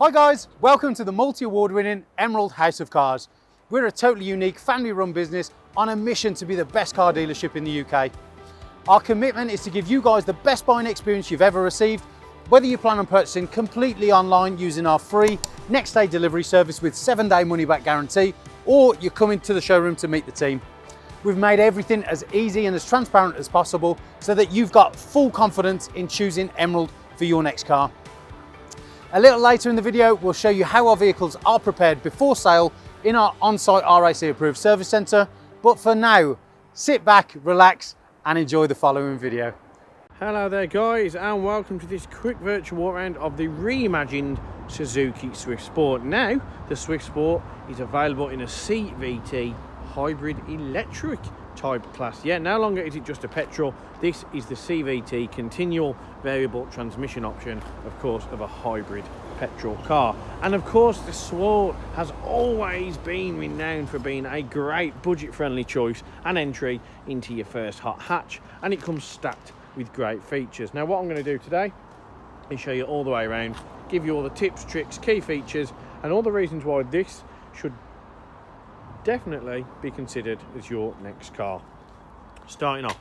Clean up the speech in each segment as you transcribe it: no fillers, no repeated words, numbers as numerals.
Hi guys, welcome to the multi-award winning Emerald House of Cars. We're a totally unique family run business on a mission to be the best car dealership in the UK. Our commitment is to give you guys the best buying experience you've ever received, whether you plan on purchasing completely online using our free next day delivery service with 7-day money back guarantee, or you're coming to the showroom to meet the team. We've made everything as easy and as transparent as possible so that you've got full confidence in choosing Emerald for your next car. A little later in the video, we'll show you how our vehicles are prepared before sale in our on-site RAC approved service centre. But for now, sit back, relax and enjoy the following video. Hello there guys, and welcome to this quick virtual walk around of the reimagined Suzuki Swift Sport. Now, the Swift Sport is available in a Cvt hybrid electric type class. Yeah, no longer is it just a petrol. This is the Cvt continual variable transmission option, of course, of a hybrid petrol car. And of course, the Sport has always been renowned for being a great budget-friendly choice and entry into your first hot hatch, and it comes stacked with great features. Now, what I'm going to do today is show you all the way around, give you all the tips, tricks, key features, and all the reasons why this should definitely be considered as your next car. Starting off,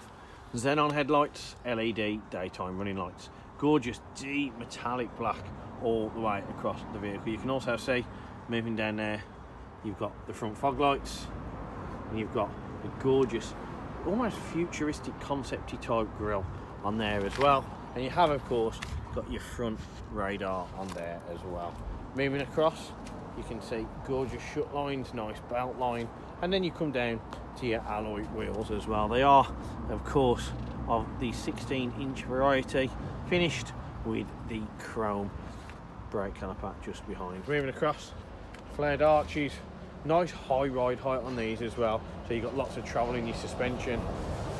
xenon headlights, LED daytime running lights, gorgeous deep metallic black all the way across the vehicle. You can also see, moving down there, you've got the front fog lights, and you've got the gorgeous, almost futuristic concepty type grille on there as well. And you have, of course, got your front radar on there as well. Moving across, you can see gorgeous shut lines, nice belt line, and then you come down to your alloy wheels as well. They are, of course, of the 16-inch variety, finished with the chrome brake caliper just behind. Moving across, flared arches, nice high ride height on these as well, so you've got lots of travel in your suspension.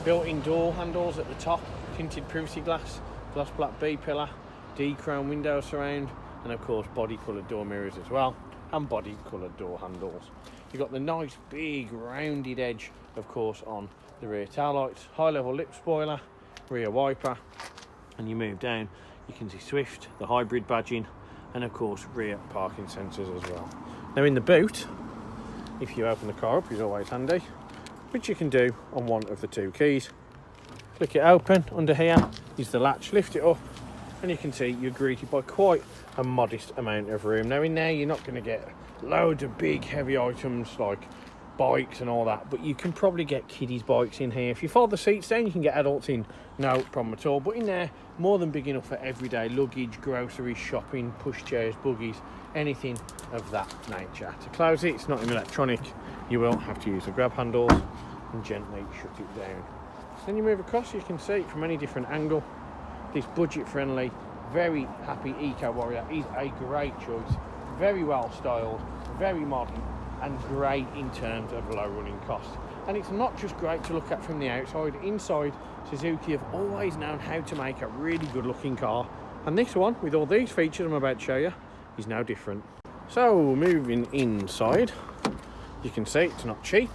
Built-in door handles at the top, tinted privacy glass, gloss black B-pillar, D-chrome window surround, and of course body coloured door mirrors as well, and body coloured door handles. You've got the nice big rounded edge, of course, on the rear tail lights, high level lip spoiler, rear wiper, and you move down, you can see Swift, the hybrid badging, and of course rear parking sensors as well. Now in the boot, if you open the car up, is always handy, which you can do on one of the two keys. Flick it open. Under here is the latch, lift it up, and you can see you're greeted by quite a modest amount of room. Now in there you're not going to get loads of big heavy items like bikes and all that, but you can probably get kiddies bikes in here. If you fold the seats down, you can get adults in, no problem at all. But in there, more than big enough for everyday luggage, groceries, shopping, push chairs, buggies, anything of that nature. To close it, it's not an electronic, you will have to use the grab handles and gently shut it down. Then you move across, you can see it from any different angle. This budget-friendly, very happy Eco Warrior is a great choice. Very well styled, very modern, and great in terms of low running costs. And it's not just great to look at from the outside. Inside, Suzuki have always known how to make a really good looking car. And this one, with all these features I'm about to show you, is no different. So, moving inside, you can see it's not cheap,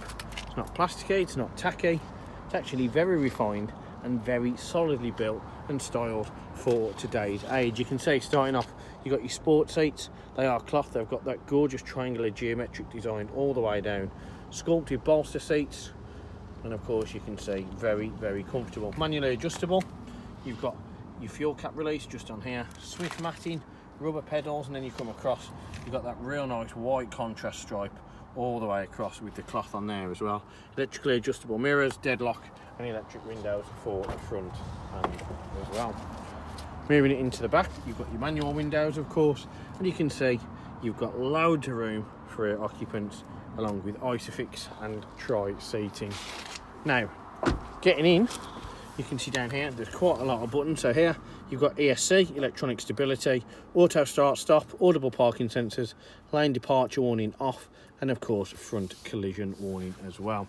it's not plasticky, it's not tacky. It's actually very refined and very solidly built and styled for today's age. You can see, starting off, you've got your sport seats. They are cloth, they've got that gorgeous triangular geometric design all the way down. Sculpted bolster seats, and of course you can see very, very comfortable. Manually adjustable. You've got your fuel cap release just on here, Swift matting, rubber pedals, and then you come across, you've got that real nice white contrast stripe all the way across with the cloth on there as well. Electrically adjustable mirrors, deadlock, and electric windows for the front and as well. Moving it into the back, you've got your manual windows, of course, and you can see you've got loads of room for occupants, along with Isofix and tri-seating. Now, getting in, you can see down here, there's quite a lot of buttons. So here, you've got ESC, electronic stability, auto start stop, audible parking sensors, lane departure warning off, and of course, front collision warning as well.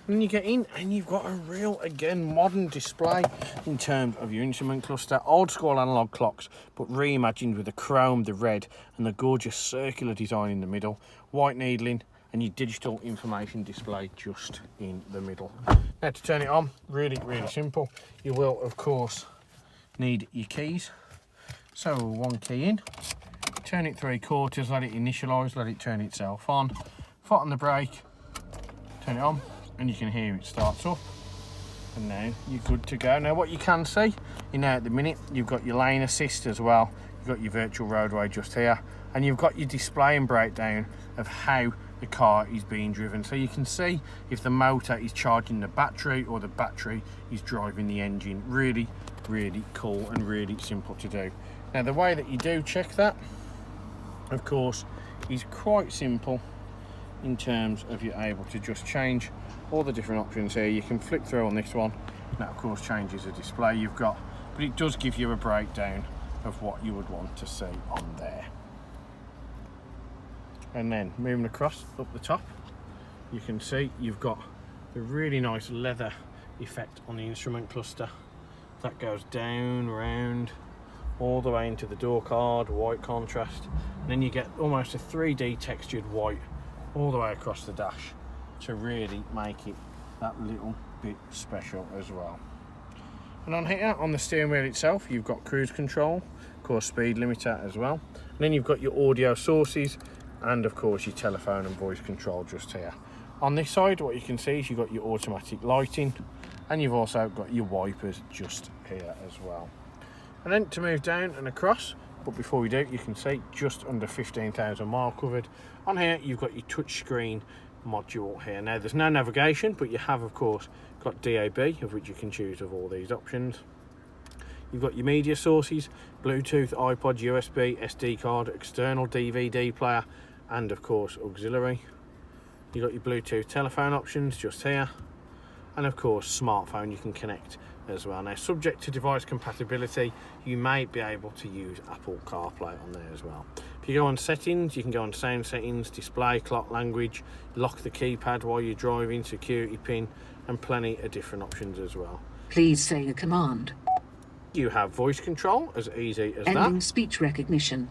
And then you get in and you've got a real, again, modern display in terms of your instrument cluster. Old school analog clocks, but reimagined with the chrome, the red, and the gorgeous circular design in the middle. White needling, and your digital information display just in the middle. Now to turn it on, really, really simple. You will, of course, need your keys. So one key in, turn it 3/4, let it initialise, let it turn itself on, foot on the brake, turn it on, and you can hear it starts up. And now you're good to go. Now what you can see, at the minute, you've got your lane assist as well, you've got your virtual roadway just here, and you've got your display and breakdown of how the car is being driven. So you can see if the motor is charging the battery or the battery is driving the engine. Really, really cool and really simple to do. Now the way that you do check that, of course, is quite simple in terms of you're able to just change all the different options here. You can flick through on this one. That of course changes the display you've got, but it does give you a breakdown of what you would want to see on there. And then moving across up the top, you can see you've got the really nice leather effect on the instrument cluster. That goes down, round, all the way into the door card, white contrast. And then you get almost a 3D textured white all the way across the dash to really make it that little bit special as well. And on here, on the steering wheel itself, you've got cruise control, of course speed limiter as well. And then you've got your audio sources and of course your telephone and voice control just here. On this side, what you can see is you've got your automatic lighting and you've also got your wipers just here as well. And then to move down and across, but before we do, you can see just under 15,000 miles covered. On here, you've got your touchscreen module here. Now there's no navigation, but you have of course got DAB, of which you can choose of all these options. You've got your media sources, Bluetooth, iPod, USB, SD card, external DVD player, and of course auxiliary. You've got your Bluetooth telephone options just here, and of course smartphone you can connect as well. Now subject to device compatibility, you may be able to use Apple CarPlay on there as well. If you go on settings, you can go on sound settings, display, clock language, lock the keypad while you're driving, security pin, and plenty of different options as well. Please say a command. You have voice control, as easy as Ending that. speech recognition.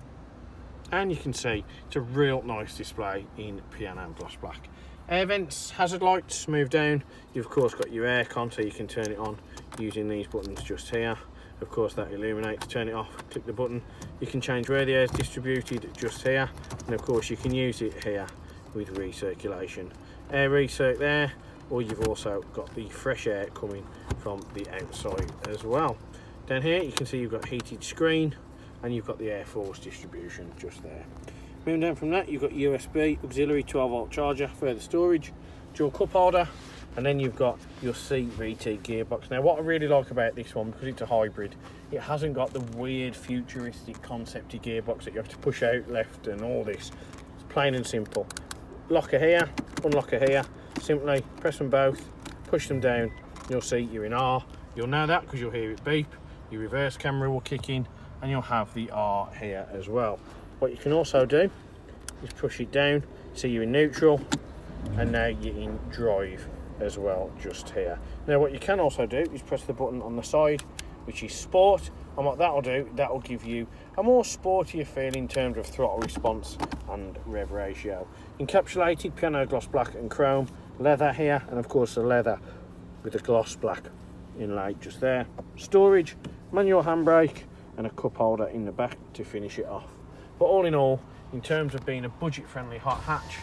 And you can see it's a real nice display in piano gloss black. Air vents, hazard lights, move down. You've of course got your air con, so you can turn it on using these buttons just here. Of course that illuminates, turn it off, click the button. You can change where the air is distributed just here. And of course you can use it here with recirculation. Air recirc there, or you've also got the fresh air coming from the outside as well. Down here you can see you've got heated screen and you've got the air force distribution just there. Moving down from that, you've got USB, auxiliary 12-volt charger, further storage, dual cup holder, and then you've got your Cvt gearbox. Now what I really like about this one, because it's a hybrid, it hasn't got the weird futuristic concepty gearbox that you have to push out left and all this. It's plain and simple. Locker here, unlocker here, simply press them both, push them down, you'll see you're in R. You'll know that because you'll hear it beep, your reverse camera will kick in, and you'll have the R here as well. What you can also do is push it down, so you're in neutral, and now you're in drive as well just here. Now what you can also do is press the button on the side, which is sport, and what that'll do, that'll give you a more sportier feel in terms of throttle response and rev ratio. Encapsulated piano gloss black and chrome, leather here, and of course the leather with the gloss black inlay just there. Storage, manual handbrake, and a cup holder in the back to finish it off. But all in all, in terms of being a budget-friendly hot hatch,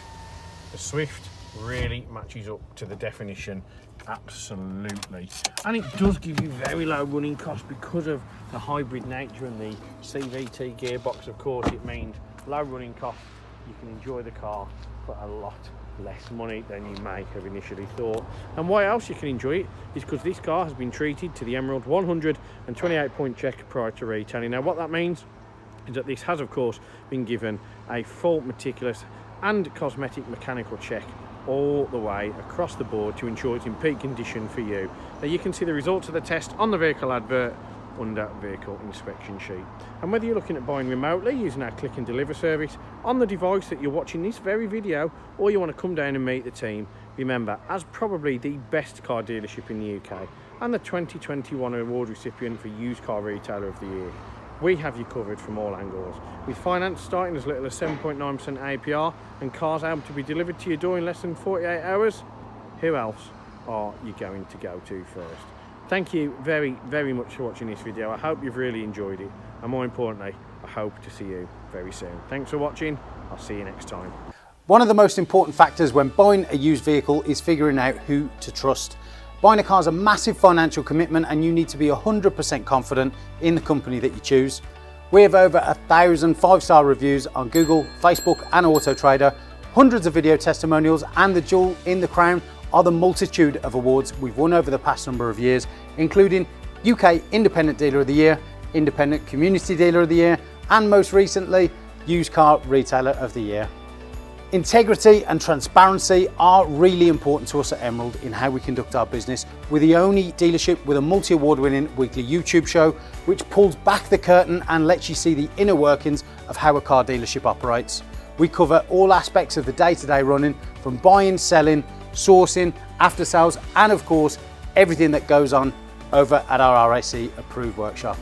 the Swift really matches up to the definition, absolutely. And it does give you very low running costs because of the hybrid nature and the Cvt gearbox. Of course, it means low running costs. You can enjoy the car for a lot less money than you may have initially thought. And why else you can enjoy it is because this car has been treated to the Emerald 128 point check prior to retailing. Now what that means is that this has of course been given a full meticulous and cosmetic mechanical check all the way across the board to ensure it's in peak condition for you. Now you can see the results of the test on the vehicle advert under vehicle inspection sheet. And whether you're looking at buying remotely using our click and deliver service on the device that you're watching this very video, or you want to come down and meet the team, remember, as probably the best car dealership in the UK and the 2021 award recipient for Used Car Retailer of the Year, we have you covered from all angles, with finance starting as little as 7.9% APR and cars able to be delivered to your door in less than 48 hours. Who else are you going to go to first? Thank you very, very much for watching this video. I hope you've really enjoyed it, and more importantly, I hope to see you very very soon. Thanks for watching. I'll see you next time. One of the most important factors when buying a used vehicle is figuring out who to trust. Buying a car is a massive financial commitment and you need to be 100% confident in the company that you choose. We have over 1,000 5-star reviews on Google, Facebook and Auto Trader, hundreds of video testimonials, and the jewel in the crown are the multitude of awards we've won over the past number of years, including UK Independent Dealer of the Year, Independent Community Dealer of the Year, and most recently, Used Car Retailer of the Year. Integrity and transparency are really important to us at Emerald in how we conduct our business. We're the only dealership with a multi-award winning weekly YouTube show which pulls back the curtain and lets you see the inner workings of how a car dealership operates. We cover all aspects of the day-to-day running, from buying, selling, sourcing, after sales, and of course everything that goes on over at our RAC approved workshop.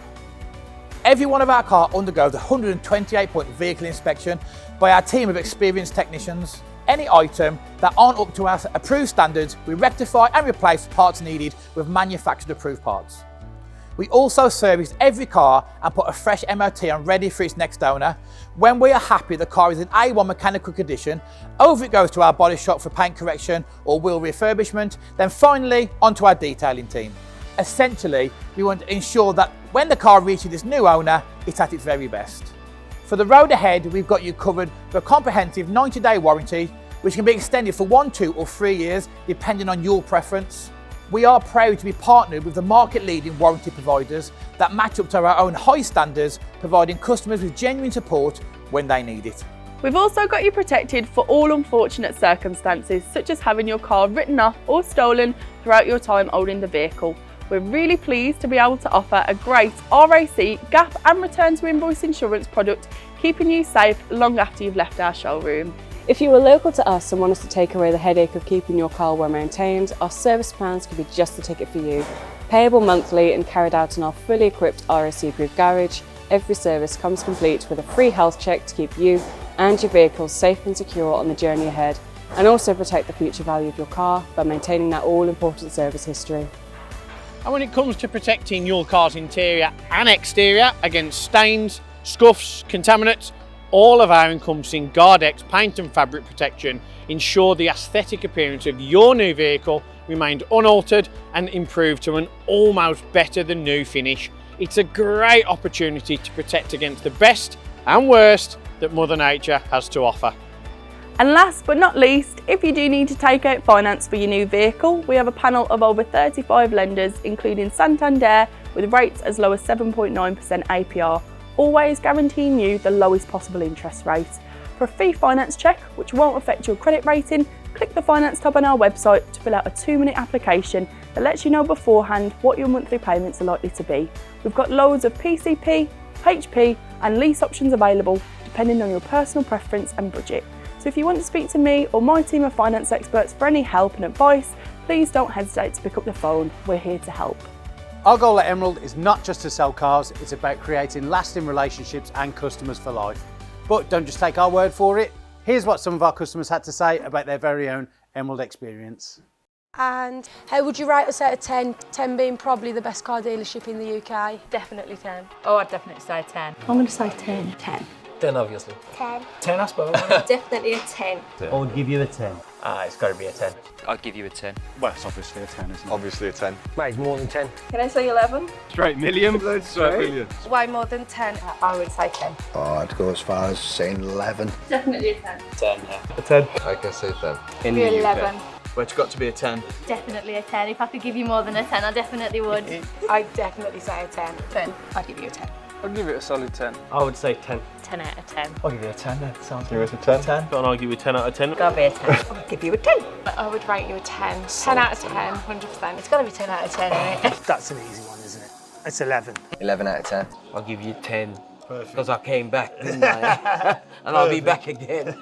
Every one of our cars undergoes a 128-point vehicle inspection by our team of experienced technicians. Any item that aren't up to our approved standards, we rectify and replace parts needed with manufactured approved parts. We also service every car and put a fresh MOT on ready for its next owner. When we are happy the car is in A1 mechanical condition, over it goes to our body shop for paint correction or wheel refurbishment, then finally onto our detailing team. Essentially, we want to ensure that when the car reaches its new owner, it's at its very best. For the road ahead, we've got you covered for a comprehensive 90-day warranty, which can be extended for 1, 2 or 3 years, depending on your preference. We are proud to be partnered with the market-leading warranty providers that match up to our own high standards, providing customers with genuine support when they need it. We've also got you protected for all unfortunate circumstances, such as having your car written off or stolen throughout your time owning the vehicle. We're really pleased to be able to offer a great RAC, gap and return to invoice insurance product, keeping you safe long after you've left our showroom. If you are local to us and want us to take away the headache of keeping your car well maintained, our service plans could be just the ticket for you. Payable monthly and carried out in our fully equipped RAC approved garage, every service comes complete with a free health check to keep you and your vehicle safe and secure on the journey ahead, and also protect the future value of your car by maintaining that all-important service history. And when it comes to protecting your car's interior and exterior against stains, scuffs, contaminants, all of our encompassing Guardex paint and fabric protection ensure the aesthetic appearance of your new vehicle remained unaltered and improved to an almost better than new finish. It's a great opportunity to protect against the best and worst that Mother Nature has to offer. And last but not least, if you do need to take out finance for your new vehicle, we have a panel of over 35 lenders, including Santander, with rates as low as 7.9% APR, always guaranteeing you the lowest possible interest rate. For a free finance check, which won't affect your credit rating, click the finance tab on our website to fill out a 2-minute application that lets you know beforehand what your monthly payments are likely to be. We've got loads of PCP, HP and lease options available, depending on your personal preference and budget. So if you want to speak to me or my team of finance experts for any help and advice, please don't hesitate to pick up the phone. We're here to help. Our goal at Emerald is not just to sell cars, it's about creating lasting relationships and customers for life. But don't just take our word for it. Here's what some of our customers had to say about their very own Emerald experience. And how would you rate us out of 10? 10 being probably the best car dealership in the UK. Definitely 10. Oh, I'd definitely say 10. I'm going to say 10. 10. 10 obviously. 10. 10 I suppose. Definitely a 10. I would give you a 10. It's got to be a 10. I'd give you a 10. Well, it's obviously a 10, isn't it? Obviously a 10. Mate, more than 10. Can I say 11? Straight million. Straight million. Way more than 10. I would say 10. Oh, I'd go as far as saying 11. Definitely a 10. 10, yeah. A 10. I can say 10. In the 11. Well, it's got to be a 10. Definitely a 10. If I could give you more than a 10, I definitely would. I'd definitely say a 10. 10. I'd give you a 10. I'd give it a solid 10. I would say 10. 10 out of 10. I'll give you a 10 then. Sounds Give us a 10. 10. And I'll give you a 10 out of 10. Gotta be a 10. I'd give you a 10. I would rate you a 10. 10 out of 10, 100%. It's gotta be 10 out of 10, isn't it? That's an easy one, isn't it? It's 11. 11 out of 10. I'll give you 10. Because I came back, didn't I? And I'll be back again.